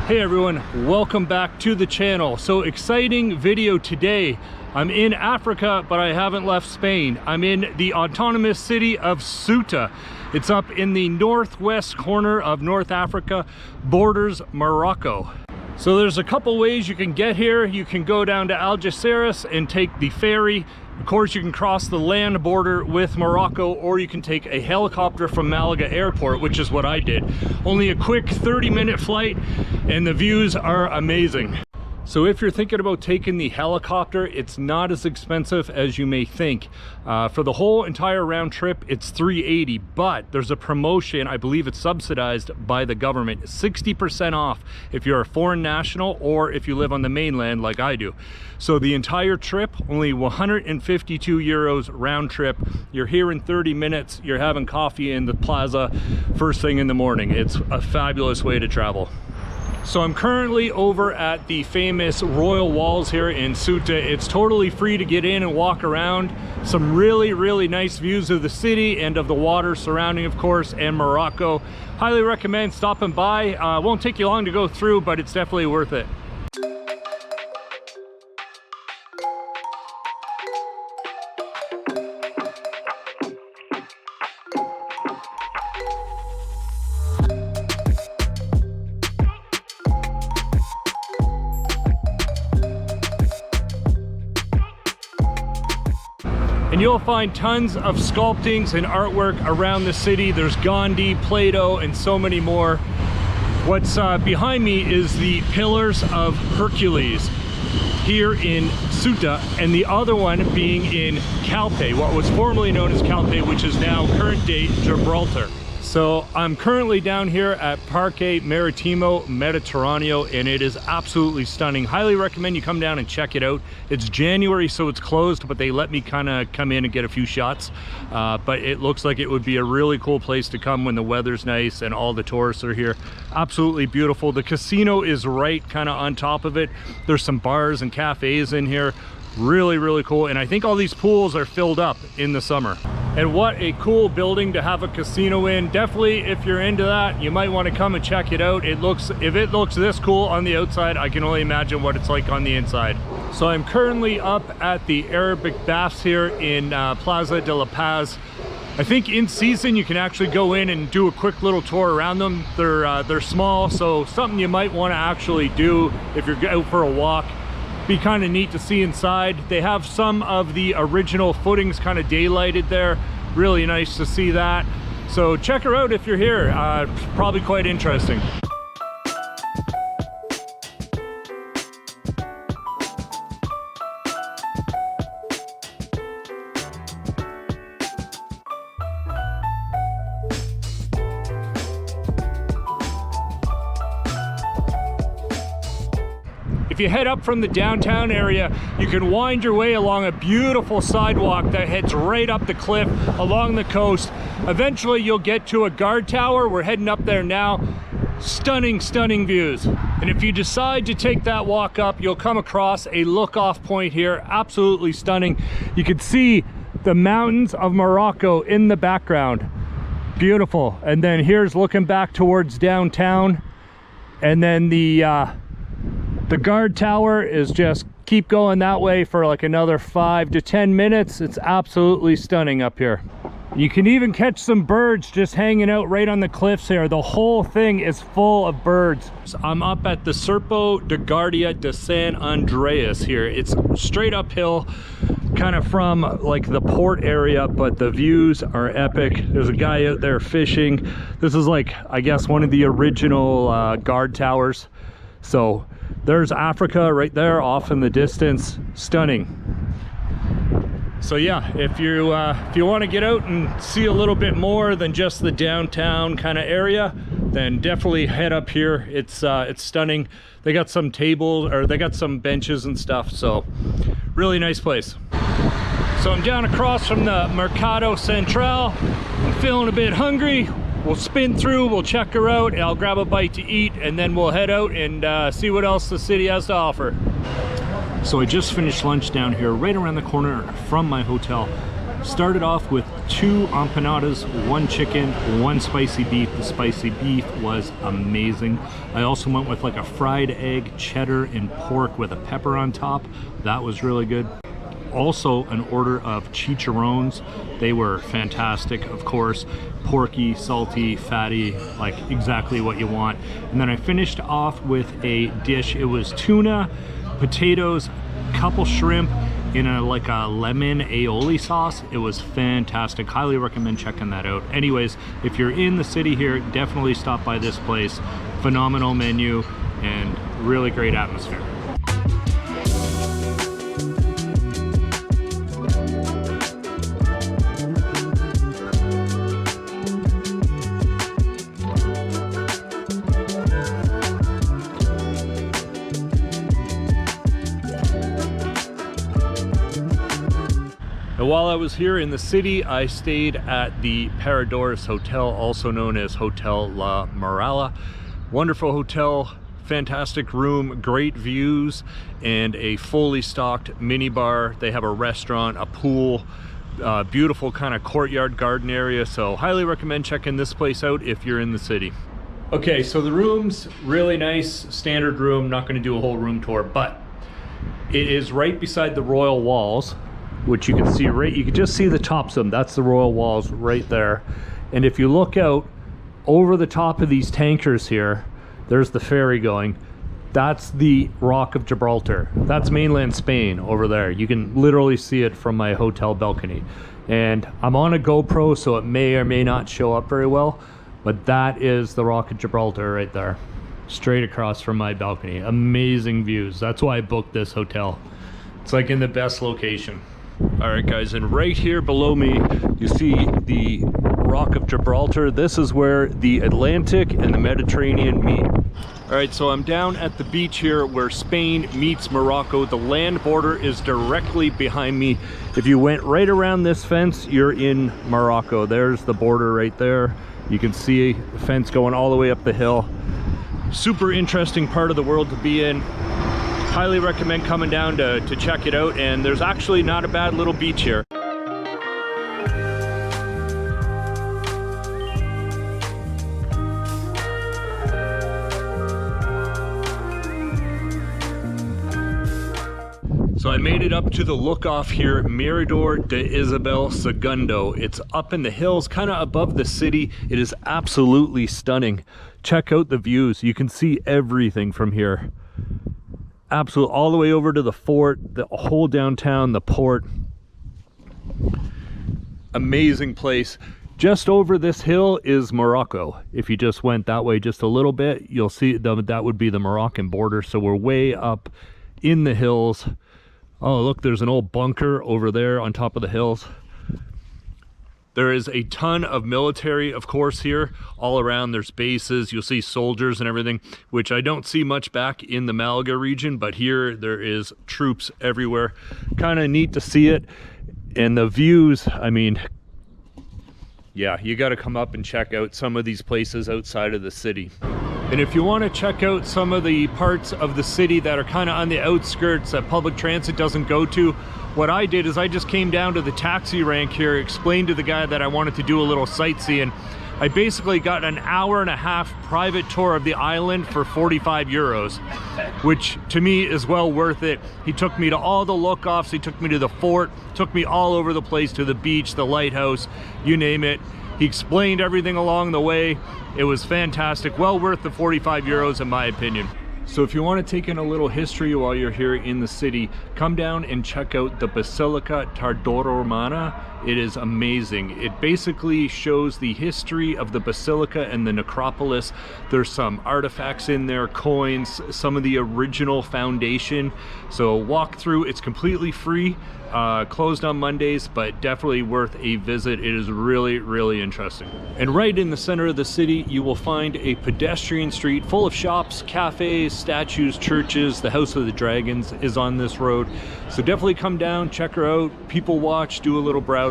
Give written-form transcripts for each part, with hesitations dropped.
Hey everyone, welcome back to the channel. So exciting video today. I'm in Africa, but I haven't left Spain. I'm in the autonomous city of Ceuta. It's up in the northwest corner of North Africa, borders Morocco. So there's a couple ways you can get here. You can go down to Algeciras and take the ferry. Of course, you can cross the land border with Morocco, or you can take a helicopter from Malaga airport, which is what I did. Only a quick 30-minute flight, and the views are amazing. So if you're thinking about taking the helicopter, it's not as expensive as you may think. For the whole entire round trip, it's $380, but there's a promotion. I believe it's subsidized by the government, 60% off if you're a foreign national or if you live on the mainland like I do. So the entire trip, only 152 euros round trip. You're here in 30 minutes. You're having coffee in the plaza first thing in the morning. It's a fabulous way to travel. So I'm currently over at the famous Royal Walls here in Ceuta. It's totally free to get in and walk around. Some really nice views of the city and of the water surrounding, of course, and Morocco. Highly recommend stopping by. Won't take you long to go through, but it's definitely worth it. And you'll find tons of sculptings and artwork around the city. There's Gandhi, Plato, and so many more. What's behind me is the Pillars of Hercules here in Ceuta, and the other one being in Calpe, what was formerly known as Calpe, which is now current day Gibraltar. So I'm currently down here at Parque Maritimo Mediterraneo, and it is absolutely stunning. Highly recommend you come down and check it out. It's January, so it's closed, but they let me kind of come in and get a few shots. But it looks like it would be a really cool place to come when the weather's nice and all the tourists are here. Absolutely beautiful. The casino is right kind of on top of it. There's some bars and cafes in here. Really cool, and I think all these pools are filled up in the summer. And what a cool building to have a casino in. Definitely, if you're into that, you might want to come and check it out. If it looks this cool on the outside, I can only imagine what it's like on the inside. So I'm currently up at the Arabic baths here in Plaza de la Paz. I think in season you can actually go in and do a quick little tour around them. They're small, so something you might want to actually do if you're out for a walk. Be kind of neat to see inside. They have some of the original footings kind of daylighted there. Really nice to see that. So check her out if you're here. Probably quite interesting. If you head up from the downtown area, you can wind your way along a beautiful sidewalk that heads right up the cliff along the coast. Eventually you'll get to a guard tower. We're heading up there now. Stunning views. And if you decide to take that walk up, you'll come across a look-off point here. Absolutely stunning. You can see the mountains of Morocco in the background. Beautiful. And then here's looking back towards downtown, and then the guard tower is just keep going that way for like another 5 to 10 minutes. It's absolutely stunning up here. You can even catch some birds just hanging out right on the cliffs here. The whole thing is full of birds. So I'm up at the Cerro de Guardia de San Andreas here. It's straight uphill, kind of from like the port area, but the views are epic. There's a guy out there fishing. This is like, I guess, one of the original guard towers. So there's Africa right there off in the distance. Stunning. So yeah, if you want to get out and see a little bit more than just the downtown kind of area, then definitely head up here. It's stunning. They got some tables, or they got some benches and stuff, so really nice place. So I'm down across from the Mercado Central. I'm feeling a bit hungry. We'll spin through, we'll check her out, and I'll grab a bite to eat, and then we'll head out and see what else the city has to offer. So I just finished lunch down here, right around the corner from my hotel. Started off with 2 empanadas, 1 chicken, 1 spicy beef. The spicy beef was amazing. I also went with like a fried egg, cheddar, and pork with a pepper on top. That was really good. Also an order of chicharrones. They were fantastic, of course. Porky, salty, fatty, like exactly what you want. And then I finished off with a dish. It was tuna, potatoes, couple shrimp in a like a lemon aioli sauce. It was fantastic. Highly recommend checking that out. Anyways, if you're in the city here, definitely stop by this place. Phenomenal menu and really great atmosphere. And while I was here in the city, I stayed at the Paradores Hotel, also known as Hotel La Morala. Wonderful hotel, fantastic room, great views, and a fully stocked mini bar. They have a restaurant, a pool, beautiful kind of courtyard garden area. So highly recommend checking this place out if you're in the city. Okay, so the room's really nice, standard room. Not going to do a whole room tour, but it is right beside the royal walls, which you can see right, you can just see the tops of them. That's the royal walls right there. And if you look out over the top of these tankers here, there's the ferry going. That's the Rock of Gibraltar. That's mainland Spain over there. You can literally see it from my hotel balcony. And I'm on a GoPro, so it may or may not show up very well, but that is the Rock of Gibraltar right there, straight across from my balcony. Amazing views. That's why I booked this hotel. It's like in the best location. All right, guys, and right here below me, you see the Rock of Gibraltar. This is where the Atlantic and the Mediterranean meet. All right, so I'm down at the beach here where Spain meets Morocco. The land border is directly behind me. If you went right around this fence, you're in Morocco. There's the border right there. You can see the fence going all the way up the hill. Super interesting part of the world to be in. Highly recommend coming down to check it out, and there's actually not a bad little beach here. So I made it up to the look off here, Mirador de Isabel II. It's up in the hills, kind of above the city. It is absolutely stunning. Check out the views. You can see everything from here. Absolutely, all the way over to the fort, the whole downtown, the port. Amazing place. Just over this hill is Morocco. If you just went that way just a little bit, you'll see that would be the Moroccan border. So we're way up in the hills. Oh, look, there's an old bunker over there on top of the hills. There is a ton of military, of course, here all around. There's bases, you'll see soldiers and everything, which I don't see much back in the Malaga region, but here there is troops everywhere. Kind of neat to see it. And the views, I mean, yeah, you got to come up and check out some of these places outside of the city. And if you want to check out some of the parts of the city that are kind of on the outskirts that public transit doesn't go to, what I did is I just came down to the taxi rank here, explained to the guy that I wanted to do a little sightseeing. I basically got an hour-and-a-half private tour of the island for 45 euros, which to me is well worth it. He took me to all the look-offs, he took me to the fort, took me all over the place, to the beach, the lighthouse, you name it. He explained everything along the way. It was fantastic, well worth the 45 euros in my opinion. So if you want to take in a little history while you're here in the city, come down and check out the Basilica Tardoromana. It is amazing. It basically shows the history of the basilica and the necropolis. There's some artifacts in there, coins, some of the original foundation. So walk through, it's completely free, closed on Mondays, but definitely worth a visit. It is really, really interesting. And right in the center of the city, you will find a pedestrian street full of shops, cafes, statues, churches. The House of the Dragons is on this road. So definitely come down, check her out, people watch, do a little browsing.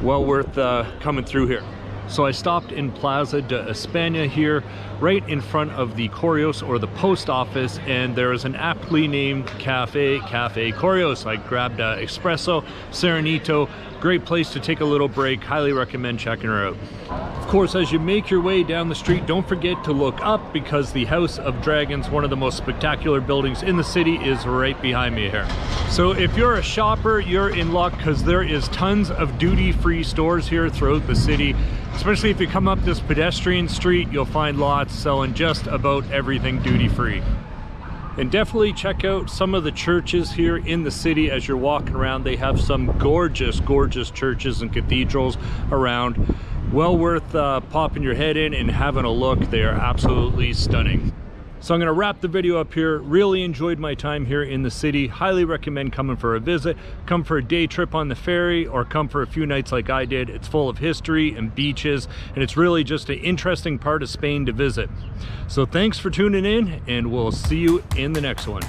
Well worth coming through here. So I stopped in Plaza de España here, right in front of the Correos, or the post office, and there is an aptly named Cafe Correos. I grabbed an espresso, Serenito, Great place to take a little break. Highly recommend checking her out. Of course, as you make your way down the street, don't forget to look up because the House of Dragons, one of the most spectacular buildings in the city, is right behind me here. So if you're a shopper, you're in luck because there is tons of duty-free stores here throughout the city. Especially if you come up this pedestrian street, you'll find lots selling just about everything duty-free. And definitely check out some of the churches here in the city as you're walking around. They have some gorgeous, gorgeous churches and cathedrals around. Well worth popping your head in and having a look. They are absolutely stunning. So I'm going to wrap the video up here. Really enjoyed my time here in the city. Highly recommend coming for a visit. Come for a day trip on the ferry or come for a few nights like I did. It's full of history and beaches, and it's really just an interesting part of Spain to visit. So thanks for tuning in, and we'll see you in the next one.